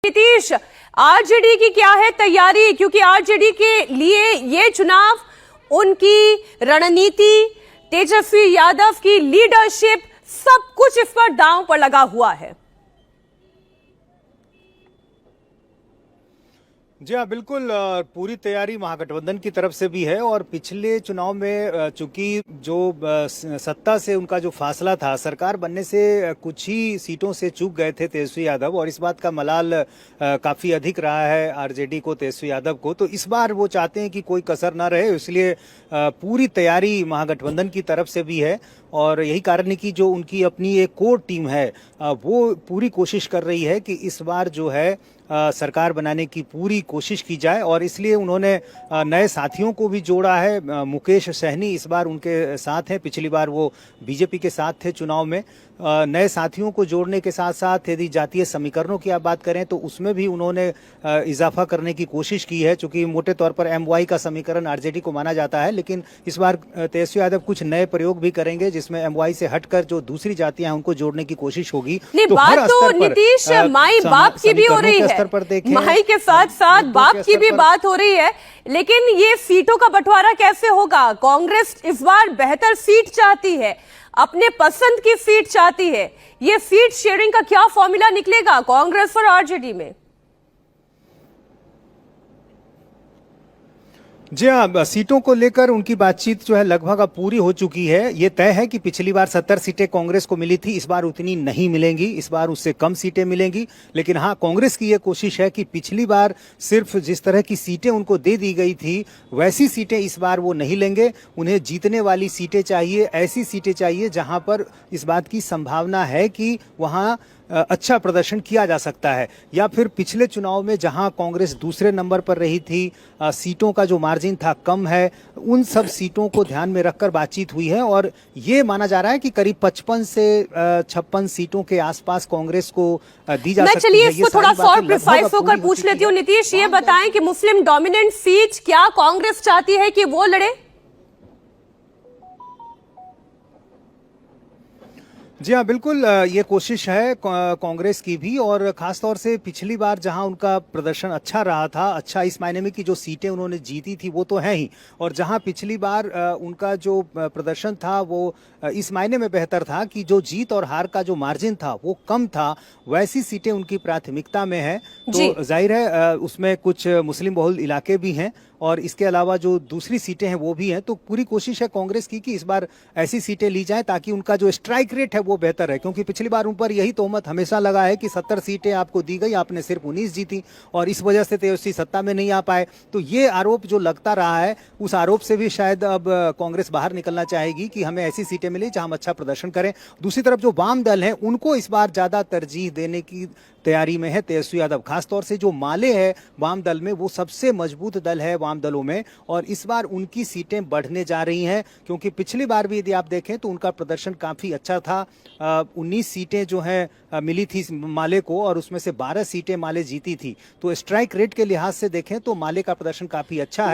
Nitish, RJD की क्या है तैयारी? क्योंकि आरजेडी के लिए ये चुनाव उनकी रणनीति, तेजस्वी यादव की लीडरशिप, सब कुछ इस पर दांव पर लगा हुआ है। जी हाँ, बिल्कुल। पूरी तैयारी महागठबंधन की तरफ से भी है और पिछले चुनाव में चूंकि जो सत्ता से उनका जो फासला था, सरकार बनने से कुछ ही सीटों से चूक गए थे तेजस्वी यादव, और इस बात का मलाल काफी अधिक रहा है आरजेडी को, तेजस्वी यादव को। तो इस बार वो चाहते हैं कि कोई कसर ना रहे, इसलिए पूरी तैयारी महागठबंधन की तरफ से भी है। और यही कारण है कि जो उनकी अपनी एक कोर टीम है वो पूरी कोशिश कर रही है कि इस बार जो है सरकार बनाने की पूरी कोशिश की जाए, और इसलिए उन्होंने नए साथियों को भी जोड़ा है। मुकेश सहनी इस बार उनके साथ हैं, पिछली बार वो बीजेपी के साथ थे चुनाव में। नए साथियों को जोड़ने के साथ साथ यदि जातीय समीकरणों की आप बात करें तो उसमें भी उन्होंने इजाफा करने की कोशिश की है, क्योंकि मोटे तौर पर MY का समीकरण आरजेडी को माना जाता है। लेकिन इस बार तेजस्वी यादव कुछ नए प्रयोग भी करेंगे, जिसमें MY से हटकर जो दूसरी जातियां हैं उनको जोड़ने की कोशिश होगी। तो बात तो नीतीश माई बाप की भी हो रही है, माई के साथ साथ बाप की भी बात हो रही है। लेकिन ये सीटों का बंटवारा कैसे होगा? कांग्रेस इस बार बेहतर सीट चाहती है, अपने पसंद की सीट चाहती है। ये सीट शेयरिंग का क्या फॉर्मूला निकलेगा कांग्रेस और आरजेडी में? जी हाँ, सीटों को लेकर उनकी बातचीत जो है लगभग अब पूरी हो चुकी है। ये तय है कि पिछली बार 70 सीटें कांग्रेस को मिली थी, इस बार उतनी नहीं मिलेंगी, इस बार उससे कम सीटें मिलेंगी। लेकिन हाँ, कांग्रेस की ये कोशिश है कि पिछली बार सिर्फ जिस तरह की सीटें उनको दे दी गई थी वैसी सीटें इस बार वो नहीं लेंगे। उन्हें जीतने वाली सीटें चाहिए, ऐसी सीटें चाहिए जहां पर इस बात की संभावना है कि वहां अच्छा प्रदर्शन किया जा सकता है। या फिर पिछले चुनाव में जहां कांग्रेस दूसरे नंबर पर रही थी, सीटों का जो मार्जिन था कम है, उन सब सीटों को ध्यान में रखकर बातचीत हुई है। और ये माना जा रहा है कि करीब 55 से 56 सीटों के आसपास कांग्रेस को दी जा सकती है। चलिए इसको थोड़ा सा और प्रिसाइज होकर पूछ लेती हूँ। नीतीश, ये बताएं कि मुस्लिम डोमिनेंट सीट क्या कांग्रेस चाहती है कि वो लड़े? जी हाँ, बिल्कुल। ये कोशिश है कांग्रेस की भी, और खासतौर से पिछली बार जहां उनका प्रदर्शन अच्छा रहा था, अच्छा इस मायने में कि जो सीटें उन्होंने जीती थी वो तो है ही, और जहां पिछली बार उनका जो प्रदर्शन था वो इस मायने में बेहतर था कि जो जीत और हार का जो मार्जिन था वो कम था, वैसी सीटें उनकी प्राथमिकता में है। तो जाहिर है उसमें कुछ मुस्लिम बहुल इलाके भी हैं, और इसके अलावा जो दूसरी सीटें हैं वो भी हैं। तो पूरी कोशिश है कांग्रेस की कि इस बार ऐसी सीटें ली जाएं ताकि उनका जो स्ट्राइक रेट है वो बेहतर है, क्योंकि पिछली बार उन पर यही तोहमत हमेशा लगा है कि 70 सीटें आपको दी गई, आपने सिर्फ 19 जीती, और इस वजह से तेजस्वी सत्ता में नहीं आ पाए। तो ये आरोप जो लगता रहा है, उस आरोप से भी शायद अब कांग्रेस बाहर निकलना चाहेगी कि हमें ऐसी सीटें मिले जहां हम अच्छा प्रदर्शन करें। दूसरी तरफ जो वाम दल हैं उनको इस बार ज्यादा तरजीह देने की तैयारी में है तेजस्वी यादव। खासतौर से जो माले है वाम दल में, वो सबसे मजबूत दल है वाम दलों में, और इस बार उनकी सीटें बढ़ने जा रही हैं, क्योंकि पिछली बार भी यदि आप देखें तो उनका प्रदर्शन काफी अच्छा था। 19 सीटें जो हैं मिली थी माले को, और उसमें से 12 सीटें माले जीती थी। तो स्ट्राइक रेट के लिहाज से देखें तो माले का प्रदर्शन काफी अच्छा है।